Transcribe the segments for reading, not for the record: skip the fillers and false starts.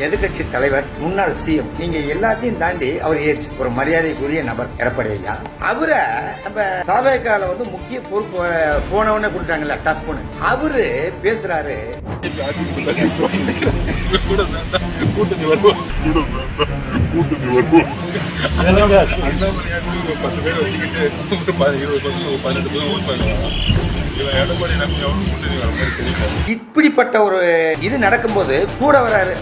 எதிர்கட்சி தலைவர், முன்னாள் சிஎம், நீங்க எல்லாத்தையும் தாண்டி அவர் ஏற்று ஒரு மரியாதைக்குரிய நபர் எடப்பாடி ஐயா. அவரை நம்ம தாவேக்கால முக்கிய பொறுப்பு போனவனே கொடுத்தாங்கல்ல டப்புன்னு அவரு பேசுறாரு. இப்படிப்பட்ட ஒரு இது நடக்கும்போது கூட வராரு.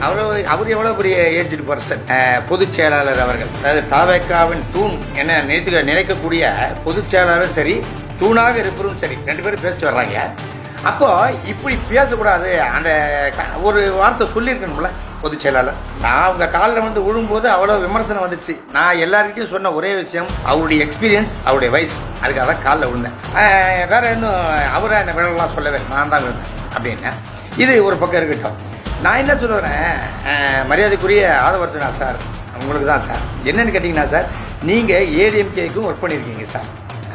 அவர் எவ்வளவு பெரிய ஏஜ்டு பர்சன், பொதுச் செயலாளர் அவர்கள், அதாவது தாவேக்காவின் தூண் என்ன நினைக்கக்கூடிய பொதுச் செயலாளரும் சரி, தூணாக இருப்பதும் சரி, ரெண்டு பேரும் பேசிட்டு வர்றாங்க. அப்போ இப்படி பேசக்கூடாது, அந்த ஒரு வார்த்தை சொல்லியிருக்கணும்ல பொதுச் செயலாளர். நான் அவங்க காலில் விழும்போது அவ்வளோ விமர்சனம் வந்துச்சு. நான் எல்லாருக்கிட்டையும் சொன்ன ஒரே விஷயம், அவருடைய எக்ஸ்பீரியன்ஸ், அவருடைய வயசு, அதுக்காக தான் காலில் விழுந்தேன். வேற எதுவும் அவரை என்ன விழலாம் சொல்லவே, நான் தான் விழுந்தேன் அப்படின்னு. இது ஒரு பக்கம் இருக்கட்டும். நான் என்ன சொல்லுறேன், மரியாதைக்குரிய ஆதவர்த்தனா சார், உங்களுக்கு தான் சார். என்னன்னு கேட்டிங்கன்னா சார், நீங்கள் ஏடிஎம்கேக்கும் ஒர்க் பண்ணியிருக்கீங்க சார்,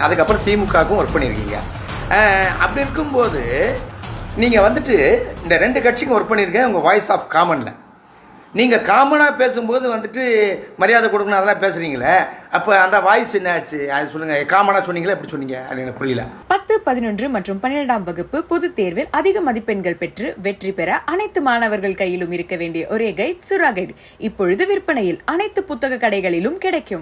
அதுக்கப்புறம் திமுகவுக்கும் ஒர்க் பண்ணியிருக்கீங்க. அப்படி இருக்கும்போது நீங்கள் இந்த ரெண்டு கட்சிக்கும் ஒர்க் பண்ணியிருக்கேன். உங்கள் வாய்ஸ் ஆஃப் காமனில் நீங்கள் காமனாக பேசும்போது மரியாதை கொடுக்கணும், அதெல்லாம் பேசுகிறீங்களே, அப்போ அந்த வாய்ஸ் என்ன ஆச்சு அது சொல்லுங்கள். காமனாக சொன்னீங்களா, எப்படி சொன்னீங்க, அது எனக்கு புரியல. 10, 11 மற்றும் 12ஆம் வகுப்பு பொதுத் தேர்வில் அதிக மதிப்பெண்கள் பெற்று வெற்றி பெற அனைத்து மாணவர்கள் கையிலும் இருக்க வேண்டிய ஒரே கைட் சுறா கைடு இப்பொழுது விற்பனையில் அனைத்து புத்தக கடைகளிலும் கிடைக்கும்.